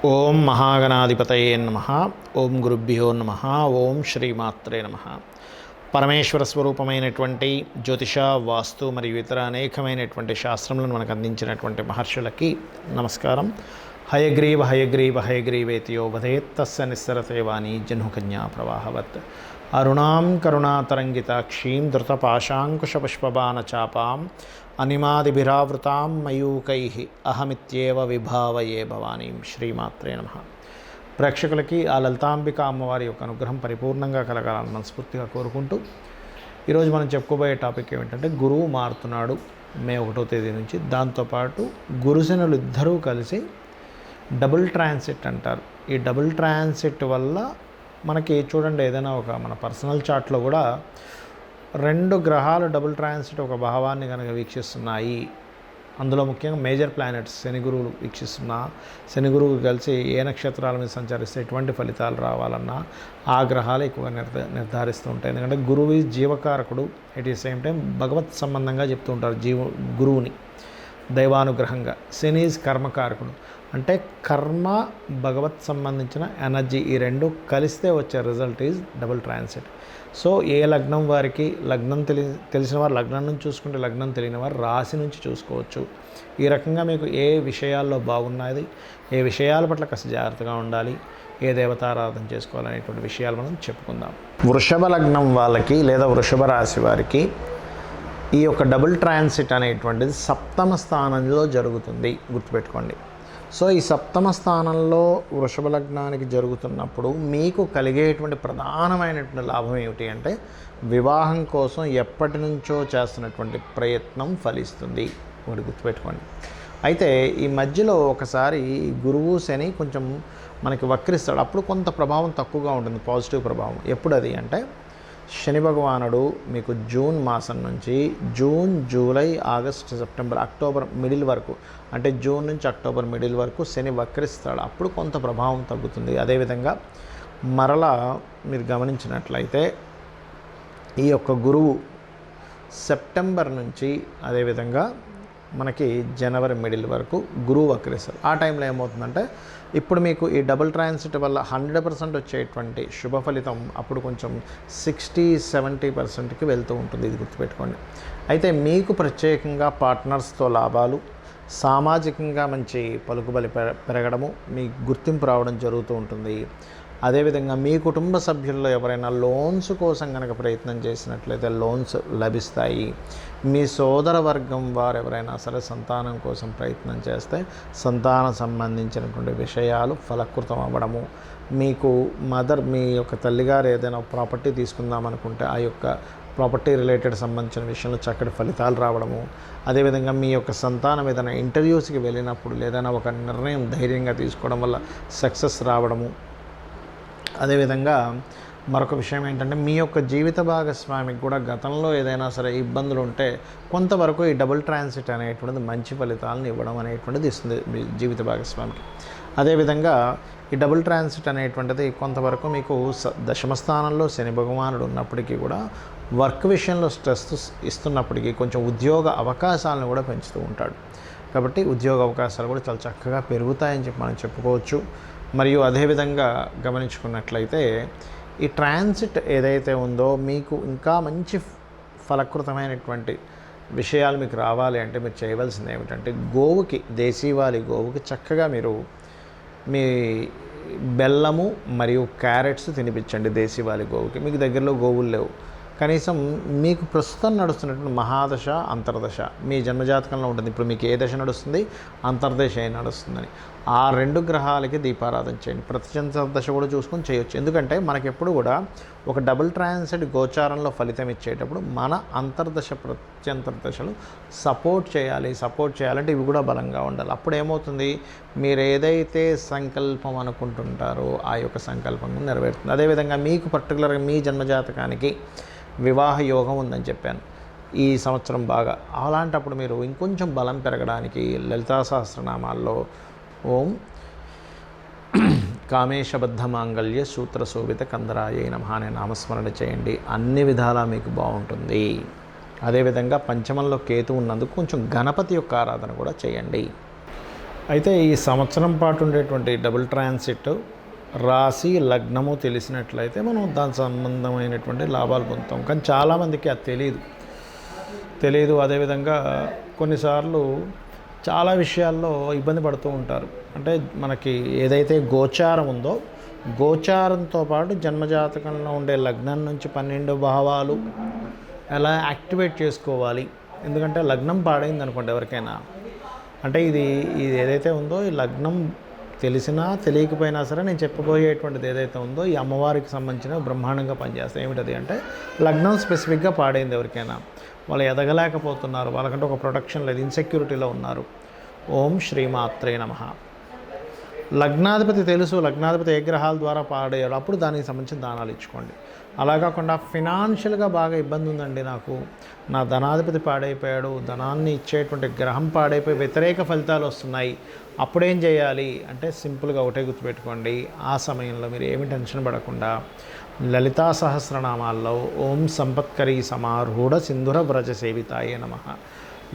ఓం మహాగణాధిపతయే నమః. ఓం గురుభ్యో నమః. ఓం శ్రీమాత్రే నమః. పరమేశ్వర స్వరూపమైనటువంటి జ్యోతిష, వాస్తు మరియు ఇతర అనేకమైనటువంటి శాస్త్రములను మనకు అందించినటువంటి మహర్షులకి నమస్కారం. హయగ్రీవ హయగ్రీవ హయగ్రీవేతియో వదేత్ తస్య నిస్సరతే వాణి జహ్నుకన్యా ప్రవాహవత్. అరుణాం కరుణాతరంగితాక్షీం ధృతపాశాంకుశపుష్పబాణచాపాం అనిమాదిభిరావృతాం మయూకైః అహమిత్యేవ విభావయే భవానీం. శ్రీమాత్రే నమః. ప్రేక్షకులకి ఆ లలితాంబిక అమ్మవారి యొక్క అనుగ్రహం పరిపూర్ణంగా కలగాలని మనస్ఫూర్తిగా కోరుకుంటూ ఈరోజు మనం చెప్పుకోబోయే టాపిక్ ఏమిటంటే, గురువు మారుతున్నాడు మే 1వ తేదీ నుంచి. దాంతోపాటు గురుశనులు ఇద్దరూ కలిసి డబుల్ ట్రాన్సిట్ అంటారు. ఈ డబుల్ ట్రాన్సిట్ వల్ల మనకి చూడండి, ఏదైనా ఒక మన పర్సనల్ చార్ట్లో కూడా రెండు గ్రహాలు డబుల్ ట్రాన్సిట్ ఒక భావాన్ని కనుక వీక్షిస్తున్నాయి, అందులో ముఖ్యంగా మేజర్ ప్లానెట్స్ శని గురువులు వీక్షిస్తున్నా, శని గురువు కలిసి ఏ నక్షత్రాల మీద సంచరిస్తే ఎటువంటి ఫలితాలు రావాలన్నా ఆ గ్రహాలు ఎక్కువగా నిర్ధారిస్తూ ఉంటాయి. ఎందుకంటే గురువు జీవకారకుడు, ఎట్ ది సేమ్ టైం భగవత్ సంబంధంగా చెప్తూ ఉంటారు గురువుని దైవానుగ్రహంగా. శని ఈజ్ కర్మకారకుడు, అంటే కర్మ భగవత్ సంబంధించిన ఎనర్జీ, ఈ రెండు కలిస్తే వచ్చే result is double transit. So ఏ లగ్నం వారికి, లగ్నం తెలిసిన వారు లగ్నం నుంచి చూసుకుంటే, లగ్నం తెలియని వారు రాశి నుంచి చూసుకోవచ్చు. ఈ రకంగా మీకు ఏ విషయాల్లో బాగున్నది, ఏ విషయాల పట్ల కాస్త జాగ్రత్తగా ఉండాలి, ఏ దేవతారాధన చేసుకోవాలనేటువంటి విషయాలు మనం చెప్పుకుందాం. వృషభ లగ్నం వాళ్ళకి లేదా వృషభ రాశి వారికి ఈ యొక్క డబుల్ ట్రాన్సిట్ అనేటువంటిది సప్తమ స్థానంలో జరుగుతుంది, గుర్తుపెట్టుకోండి. సో ఈ సప్తమ స్థానంలో వృషభ లగ్నానికి జరుగుతున్నప్పుడు మీకు కలిగేటువంటి ప్రధానమైనటువంటి లాభం ఏమిటి అంటే, వివాహం కోసం ఎప్పటి నుంచో చేస్తున్నటువంటి ప్రయత్నం ఫలిస్తుంది. ఒకటి గుర్తుపెట్టుకోండి. అయితే ఈ మధ్యలో ఒకసారి గురువు శని కొంచెం మనకి వక్రిస్తాడు, అప్పుడు కొంత ప్రభావం తక్కువగా ఉంటుంది, పాజిటివ్ ప్రభావం. ఎప్పుడు అది అంటే, శని భగవానుడు మీకు జూన్ మాసం నుంచి June, July, August, September, October middle వరకు, అంటే జూన్ నుంచి అక్టోబర్ మిడిల్ వరకు శని వక్రిస్తాడు, అప్పుడు కొంత ప్రభావం తగ్గుతుంది. అదేవిధంగా మరలా మీరు గమనించినట్లయితే ఈ యొక్క గురువు సెప్టెంబర్ నుంచి అదేవిధంగా మనకి జనవరి మిడిల్ వరకు గురువు వక్రిస్తారు. ఆ టైంలో ఏమవుతుందంటే, ఇప్పుడు మీకు ఈ డబుల్ ట్రాన్సిట్ వల్ల 100% వచ్చేటువంటి శుభ ఫలితం అప్పుడు కొంచెం 60-70%కి వెళ్తూ ఉంటుంది. ఇది గుర్తుపెట్టుకోండి. అయితే మీకు ప్రత్యేకంగా పార్ట్నర్స్తో లాభాలు, సామాజికంగా మంచి పలుకుబలి పెరగడము, మీ గుర్తింపు రావడం జరుగుతూ ఉంటుంది. అదేవిధంగా మీ కుటుంబ సభ్యుల్లో ఎవరైనా లోన్స్ కోసం కనుక ప్రయత్నం చేసినట్లయితే లోన్స్ లభిస్తాయి. మీ సోదర వర్గం వారు ఎవరైనా సరే సంతానం కోసం ప్రయత్నం చేస్తే సంతానం సంబంధించినటువంటి విషయాలు ఫలకృతం అవ్వడము, మీకు మీ యొక్క తల్లిగారు ఏదైనా ప్రాపర్టీ తీసుకుందామనుకుంటే ఆ యొక్క ప్రాపర్టీ రిలేటెడ్ సంబంధించిన విషయంలో చక్కటి ఫలితాలు రావడము, అదేవిధంగా మీ యొక్క సంతానం ఏదైనా ఇంటర్వ్యూస్కి వెళ్ళినప్పుడు ఏదైనా ఒక నిర్ణయం ధైర్యంగా తీసుకోవడం వల్ల సక్సెస్ రావడము. అదేవిధంగా మరొక విషయం ఏంటంటే, మీ యొక్క జీవిత భాగస్వామికి కూడా గతంలో ఏదైనా సరే ఇబ్బందులు ఉంటే కొంతవరకు ఈ డబుల్ ట్రాన్సిట్ అనేటువంటిది మంచి ఫలితాలను ఇవ్వడం అనేటువంటిది ఇస్తుంది మీ జీవిత భాగస్వామికి. అదేవిధంగా ఈ డబుల్ ట్రాన్సిట్ అనేటువంటిది కొంతవరకు మీకు దశమ స్థానంలో శని భగవానుడు ఉన్నప్పటికీ కూడా వర్క్ విషయంలో స్ట్రెస్ ఇస్తున్నప్పటికీ కొంచెం ఉద్యోగ అవకాశాలను కూడా పెంచుతూ ఉంటాడు. కాబట్టి ఉద్యోగ అవకాశాలు కూడా చాలా చక్కగా పెరుగుతాయని చెప్పి మనం చెప్పుకోవచ్చు. మరియు అదేవిధంగా గమనించుకున్నట్లయితే ఈ ట్రాన్సిట్ ఏదైతే ఉందో మీకు ఇంకా మంచి ఫలకృతమైనటువంటి విషయాలు మీకు రావాలి అంటే మీరు చేయవలసింది ఏమిటంటే, గోవుకి, దేశీవాలి గోవుకి చక్కగా మీరు మీ బెల్లము మరియు క్యారెట్స్ తినిపించండి దేశీవాలి గోవుకి. మీకు దగ్గరలో గోవులు లేవు, కనీసం మీకు ప్రస్తుతం నడుస్తున్నటువంటి మహాదశ, అంతర్దశ మీ జన్మజాతకంలో ఉంటుంది. ఇప్పుడు మీకు ఏ దశ నడుస్తుంది, అంతర్దశ ఏ నడుస్తుందని ఆ రెండు గ్రహాలకి దీపారాధన చేయండి. ప్రత్యంతర్దశ కూడా చూసుకొని చేయొచ్చు. ఎందుకంటే మనకెప్పుడు కూడా ఒక డబుల్ ట్రాన్సిట్ గోచారంలో ఫలితం ఇచ్చేటప్పుడు మన అంతర్దశ, ప్రత్యంతర్దశలు సపోర్ట్ చేయాలంటే ఇవి కూడా బలంగా ఉండాలి. అప్పుడు ఏమవుతుంది, మీరు ఏదైతే సంకల్పం అనుకుంటుంటారో ఆ యొక్క సంకల్పం నెరవేరుతుంది. అదేవిధంగా మీకు పర్టికులర్గా మీ జన్మజాతకానికి వివాహ యోగం ఉందని చెప్పాను ఈ సంవత్సరం బాగా. అలాంటప్పుడు మీరు ఇంకొంచెం బలం పెరగడానికి లలితా సహస్రనామాల్లో ఓం కామేశబద్ధ మాంగళ్య సూత్ర శోభిత కందరాయ నమః అనే నామస్మరణ చేయండి. అన్ని విధాలా మీకు బాగుంటుంది. అదేవిధంగా పంచమంలో కేతు ఉన్నందుకు కొంచెం గణపతి యొక్క ఆరాధన కూడా చేయండి. అయితే ఈ సంవత్సరం పాటు ఉండేటువంటి డబుల్ ట్రాన్సిట్ రాశి లగ్నము తెలిసినట్లయితే మనం దాని సంబంధమైనటువంటి లాభాలు పొందుతాం. కానీ చాలామందికి అది తెలియదు. అదేవిధంగా కొన్నిసార్లు చాలా విషయాల్లో ఇబ్బంది పడుతూ ఉంటారు. అంటే మనకి ఏదైతే గోచారం ఉందో గోచారంతో పాటు జన్మజాతకంలో ఉండే లగ్నం నుంచి 12 భావాలు ఎలా యాక్టివేట్ చేసుకోవాలి. ఎందుకంటే లగ్నం పాడైంది అనుకోండి ఎవరికైనా, అంటే ఇది ఏదైతే ఉందో ఈ లగ్నం తెలిసినా తెలియకపోయినా సరే నేను చెప్పబోయేటువంటిది ఏదైతే ఉందో ఈ అమ్మవారికి సంబంధించిన బ్రహ్మాండంగా పనిచేస్తాయి. ఏమిటది అంటే లగ్నం స్పెసిఫిక్గా పాడైంది ఎవరికైనా, వాళ్ళు ఎదగలేకపోతున్నారు, వాళ్ళకంటే ఒక ప్రొటెక్షన్ లేదు, ఇన్సెక్యూరిటీలో ఉన్నారు. ఓం శ్రీమాత్రే నమః. లగ్నాధిపతి తెలుసు, లగ్నాధిపతి ఏ గ్రహాల ద్వారా పాడేయాడు, అప్పుడు దానికి సంబంధించిన దానాలు ఇచ్చుకోండి. అలా కాకుండా ఫినాన్షియల్గా బాగా ఇబ్బంది ఉందండి, నాకు నా ధనాధిపతి పాడైపోయాడు, ధనాన్ని ఇచ్చేటువంటి గ్రహం పాడైపోయి వ్యతిరేక ఫలితాలు వస్తున్నాయి, అప్పుడేం చేయాలి అంటే సింపుల్గా ఒకటే గుర్తుపెట్టుకోండి. ఆ సమయంలో మీరు ఏమి టెన్షన్ పడకుండా లలితా సహస్రనామాల్లో ఓం సంపత్కరీ సమారూఢ సింధుర వ్రజ సేవితాయే నమః,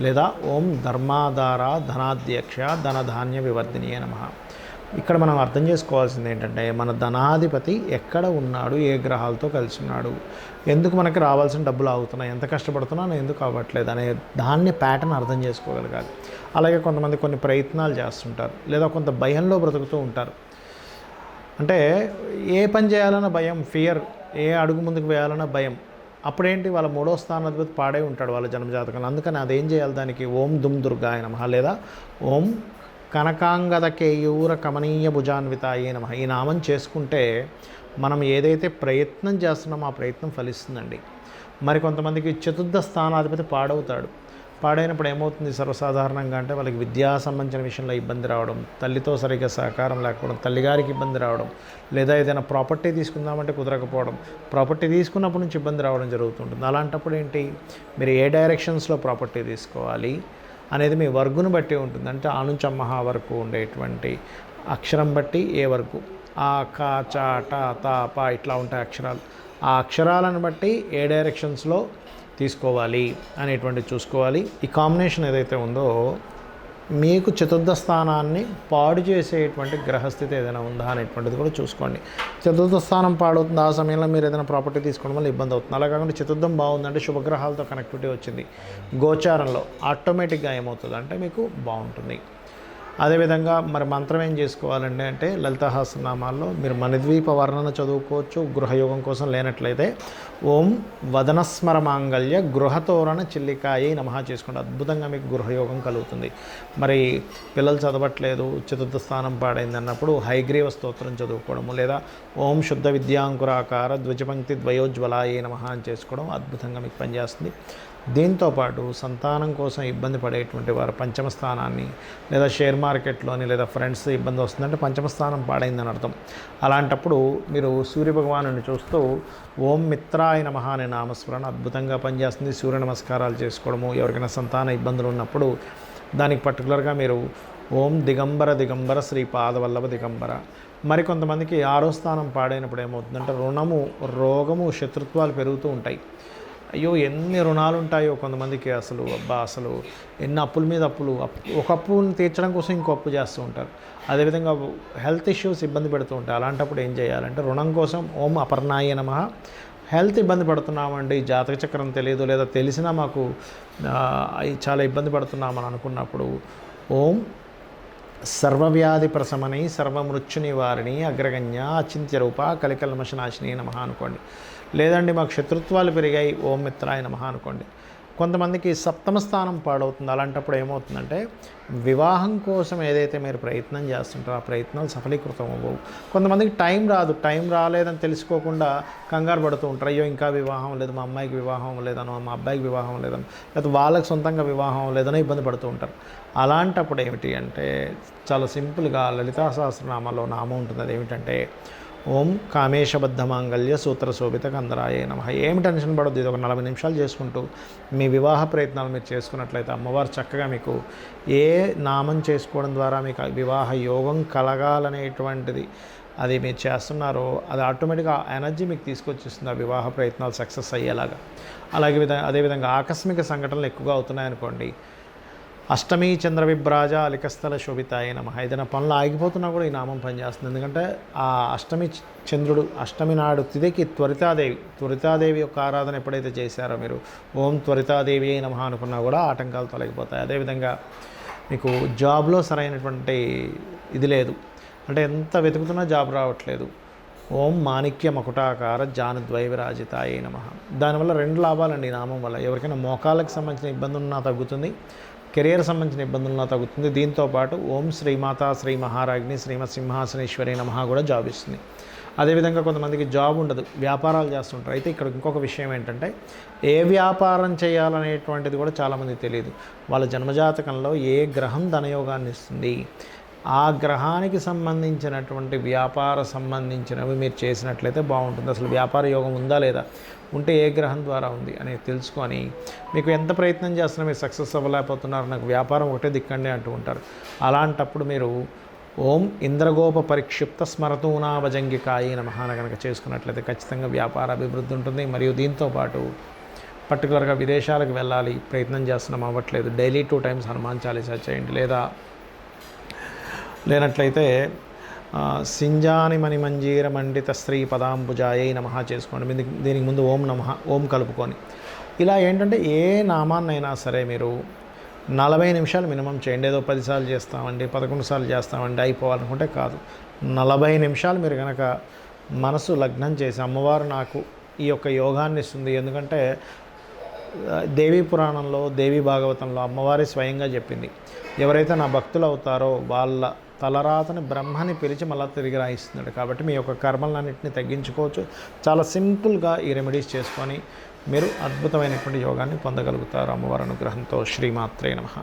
లేదా ఓం ధర్మాధార ధనాధ్యక్ష ధనధాన్య వివర్ధినియే నమః. ఇక్కడ మనం అర్థం చేసుకోవాల్సింది ఏంటంటే మన ధనాధిపతి ఎక్కడ ఉన్నాడు, ఏ గ్రహాలతో కలిసి ఉన్నాడు, ఎందుకు మనకి రావాల్సిన డబ్బులు ఆగుతున్నాయి, ఎంత కష్టపడుతున్నాను ఎందుకు అవ్వట్లేదు అనే దాన్ని ప్యాటర్న్ అర్థం చేసుకోగలగాలి. అలాగే కొంతమంది కొన్ని ప్రయత్నాలు చేస్తుంటారు, లేదా కొంత భయంలో బ్రతుకుతూ ఉంటారు. అంటే ఏ పని చేయాలన్న భయం, ఫియర్, ఏ అడుగు ముందుకు వేయాలన్న భయం. అప్పుడేంటి వాళ్ళ 3వ స్థానాధిపతి పాడే ఉంటాడు వాళ్ళ జన్మజాతకంలో. అందుకని అదేం చేయాలి, దానికి ఓం దుమ్ దుర్గాయ నమః, లేదా ఓం కనకాంగద కేయూర కమనీయ భుజాన్వితాయే నమః. ఈ నామం చేసుకుంటే మనం ఏదైతే ప్రయత్నం చేస్తున్నామో ఆ ప్రయత్నం ఫలిస్తుందండి. మరి కొంతమందికి 4వ స్థానాధిపతి పాడవుతాడు. పాడైనప్పుడు ఏమవుతుంది సర్వసాధారణంగా అంటే వాళ్ళకి విద్యా సంబంధించిన విషయంలో ఇబ్బంది రావడం, తల్లితో సరిగ్గా సహకారం లేకపోవడం, తల్లిగారికి ఇబ్బంది రావడం, లేదా ఏదైనా ప్రాపర్టీ తీసుకుందామంటే కుదరకపోవడం, ప్రాపర్టీ తీసుకున్నప్పటి నుంచి ఇబ్బంది రావడం జరుగుతుంటుంది. అలాంటప్పుడు ఏంటి, మీరు ఏ డైరెక్షన్స్లో ప్రాపర్టీ తీసుకోవాలి అనేది మీ వర్గును బట్టి ఉంటుంది. అంటే ఆ నుంచి అమ్మహా వరకు ఉండేటువంటి అక్షరం బట్టి ఏ వర్గు, ఆ క చ ట త ప ఇట్లా ఉంటాయి అక్షరాలు, ఆ అక్షరాలను బట్టి ఏ డైరెక్షన్స్లో తీసుకోవాలి అనేటువంటిది చూసుకోవాలి. ఈ కాంబినేషన్ ఏదైతే ఉందో మీకు 4వ స్థానాన్ని పాడు చేసేటువంటి గ్రహస్థితి ఏదైనా ఉందా అనేటువంటిది కూడా చూసుకోండి. 4వ స్థానం పాడవుతుంది, ఆ సమయంలో మీరు ఏదైనా ప్రాపర్టీ తీసుకోవడం వల్ల ఇబ్బంది అవుతుంది. అలా కాకుండా 4థం బాగుందంటే శుభగ్రహాలతో కనెక్టివిటీ వచ్చింది గోచారంలో, ఆటోమేటిక్గా ఏమవుతుంది అంటే మీకు బాగుంటుంది. అదేవిధంగా మరి మంత్రం ఏం చేసుకోవాలండి అంటే లలితా సహస్రనామాల్లో మీరు మణిద్వీప వర్ణన చదువుకోవచ్చు. గృహయోగం కోసం లేనట్లయితే ఓం వదనస్మర మాంగళ్య గృహతోరణ చిల్లికాయ నమః చేసుకోండి. అద్భుతంగా మీకు గృహయోగం కలుగుతుంది. మరి పిల్లలు చదవట్లేదు, 4వ స్థానం పాడైంది అన్నప్పుడు హైగ్రీవ స్తోత్రం చదువుకోవడము, లేదా ఓం శుద్ధ విద్యాంకురాకార ద్విజపంక్తి ద్వయోజ్వలాయ నమః అని చేసుకోవడం అద్భుతంగా మీకు పనిచేస్తుంది. దీంతోపాటు సంతానం కోసం ఇబ్బంది పడేటువంటి వారు 5వ స్థానాన్ని, లేదా షేర్ మార్కెట్లోని లేదా ఫ్రెండ్స్ ఇబ్బంది వస్తుందంటే 5వ స్థానం పాడైందని అర్థం. అలాంటప్పుడు మీరు సూర్యభగవాను చూస్తూ ఓం మిత్రాయ నమః అనే నామస్మరణ అద్భుతంగా పనిచేస్తుంది. సూర్య నమస్కారాలు చేసుకోవడము, ఎవరికైనా సంతాన ఇబ్బందులు ఉన్నప్పుడు దానికి పర్టికులర్గా మీరు ఓం దిగంబర దిగంబర శ్రీ పాదవల్లభ దిగంబర. మరికొంతమందికి 6వ స్థానం పాడైనప్పుడు ఏమవుతుందంటే రుణము, రోగము, శత్రుత్వాలు పెరుగుతూ ఉంటాయి. అయ్యో ఎన్ని రుణాలు ఉంటాయో కొంతమందికి, అసలు ఎన్ని అప్పుల మీద అప్పులు, ఒక అప్పుని తీర్చడం కోసం ఇంకో అప్పు చేస్తూ ఉంటారు. అదేవిధంగా హెల్త్ ఇష్యూస్ ఇబ్బంది పెడుతూ ఉంటాయి. అలాంటప్పుడు ఏం చేయాలంటే రుణం కోసం ఓం అపర్ణాయ నమః. హెల్త్ ఇబ్బంది పడుతున్నామండి, జాతక చక్రం తెలియదు, లేదా తెలిసినా మాకు చాలా ఇబ్బంది పడుతున్నామని అనుకున్నప్పుడు ఓం సర్వవ్యాధి ప్రశమని సర్వమృత్యు నివారిణి అగ్రగణ్య అచింత్య రూప కలికల్మషనాశిని నమః అనుకోండి. లేదండి మాకు శత్రుత్వాలు పెరిగాయి ఓం మిత్రాయ నమః అనుకోండి. కొంతమందికి 7వ స్థానం పాడవుతుంది. అలాంటప్పుడు ఏమవుతుందంటే వివాహం కోసం ఏదైతే మీరు ప్రయత్నం చేస్తుంటారో ఆ ప్రయత్నాలు సఫలీకృతం అవ్వవు. కొంతమందికి టైం రాలేదని తెలుసుకోకుండా కంగారు పడుతూ ఉంటారు. అయ్యో ఇంకా వివాహం లేదు, మా అమ్మాయికి వివాహం లేదనో, మా అబ్బాయికి వివాహం లేదనో, లేదా వాళ్ళకి సొంతంగా వివాహం లేదనో ఇబ్బంది పడుతూ ఉంటారు. అలాంటప్పుడు ఏమిటి అంటే చాలా సింపుల్గా లలితా సహస్రనామాలో నామం ఉంటుంది. అది ఏమిటంటే ఓం కామేశబద్ధ మాంగళ్య సూత్ర శోభిత కందరాయ నమః. ఏమి టెన్షన్ పడొద్దు, ఇది ఒక 40 నిమిషాలు చేసుకుంటూ మీ వివాహ ప్రయత్నాలు మీరు చేసుకున్నట్లయితే అమ్మవారు చక్కగా మీకు ఏ నామం చేసుకోవడం ద్వారా మీకు వివాహ యోగం కలగాలనేటువంటిది అది మీరు చేస్తున్నారో అది ఆటోమేటిక్గా ఎనర్జీ మీకు తీసుకొచ్చేస్తుంది ఆ వివాహ ప్రయత్నాలు సక్సెస్ అయ్యేలాగా. అదేవిధంగా ఆకస్మిక సంఘటనలు ఎక్కువగా అవుతున్నాయనుకోండి, అష్టమి చంద్ర విభ్రాజ అలికస్థల శోభితాయ నమః. ఏదైనా పనులు ఆగిపోతున్నా కూడా ఈ నామం పనిచేస్తుంది. ఎందుకంటే ఆ అష్టమి చంద్రుడు అష్టమి నాడు తిథికి త్వరితాదేవి యొక్క ఆరాధన ఎప్పుడైతే చేశారో మీరు ఓం త్వరితాదేవి అయి నమః అనుకున్నా కూడా ఆటంకాలు తొలగిపోతాయి. అదేవిధంగా మీకు జాబ్లో సరైనటువంటి ఇది లేదు, అంటే ఎంత వెతుకుతున్నా జాబ్ రావట్లేదు, ఓం మాణిక్య మకుటాకార జానుద్వైవిరాజితాయ నమః. దానివల్ల 2 లాభాలండి ఈ నామం వల్ల. ఎవరికైనా మోకాళ్ళకి సంబంధించిన ఇబ్బంది ఉన్నా తగ్గుతుంది, కెరియర్ సంబంధించిన ఇబ్బందులున్నా తగ్గుతుంది. దీంతోపాటు ఓం శ్రీమాత శ్రీ మహారాజ్ని శ్రీమత్ సింహాసనేశ్వరి నమః కూడా జాబ్ ఇస్తుంది. అదేవిధంగా కొంతమందికి జాబ్ ఉండదు, వ్యాపారాలు చేస్తుంటారు. అయితే ఇక్కడ ఇంకొక విషయం ఏంటంటే ఏ వ్యాపారం చేయాలనేటువంటిది కూడా చాలామందికి తెలియదు. వాళ్ళ జన్మజాతకంలో ఏ గ్రహం ధనయోగాన్ని ఇస్తుంది, ఆ గ్రహానికి సంబంధించినటువంటి వ్యాపార సంబంధించినవి మీరు చేసినట్లయితే బాగుంటుంది. అసలు వ్యాపార యోగం ఉందా లేదా, ఉంటే ఏ గ్రహం ద్వారా ఉంది అనేది తెలుసుకొని మీకు ఎంత ప్రయత్నం చేస్తున్నా మీరు సక్సెస్ అవ్వలేకపోతున్నారు, నాకు వ్యాపారం ఒకటే దిక్కండి అంటూ ఉంటారు. అలాంటప్పుడు మీరు ఓం ఇంద్రగోప పరిక్షిప్త స్మరతూనాభజంగికాయ నమః కనుక చేసుకున్నట్లయితే ఖచ్చితంగా వ్యాపార అభివృద్ధి ఉంటుంది. మరియు దీంతోపాటు పర్టికులర్గా విదేశాలకు వెళ్ళాలి ప్రయత్నం చేస్తున్నాం అవ్వట్లేదు, డైలీ 2 times హనుమాన్ చాలీసా చేయండి. లేనట్లయితే సింజాని మణిమంజీర మండిత స్త్రీ పదాంబుజాయై నమః చేసుకోండి. దీనికి ముందు ఓం నమః ఓం కలుపుకొని. ఇలా ఏంటంటే ఏ నామాన్నైనా సరే మీరు 40 నిమిషాలు మినిమం చేయండి. ఏదో 10 సార్లు చేస్తామండి 11 సార్లు చేస్తామండి అయిపోవాలనుకుంటే కాదు. 40 నిమిషాలు మీరు కనుక మనసు లగ్నం చేసి అమ్మవారు నాకు ఈ యొక్క యోగాన్ని ఇస్తుంది. ఎందుకంటే దేవీ పురాణంలో దేవీ భాగవతంలో అమ్మవారి స్వయంగా చెప్పింది, ఎవరైతే నా భక్తులు అవుతారో వాళ్ళ తలరాతని బ్రహ్మని పిలిచి మళ్ళీ తిరిగి రాయిస్తున్నాడు. కాబట్టి మీ యొక్క కర్మలన్నింటినీ తగ్గించుకోవచ్చు. చాలా సింపుల్గా ఈ రెమెడీస్ చేసుకొని మీరు అద్భుతమైనటువంటి యోగాన్ని పొందగలుగుతారు అమ్మవారి అనుగ్రహంతో. శ్రీమాత్రే నమః.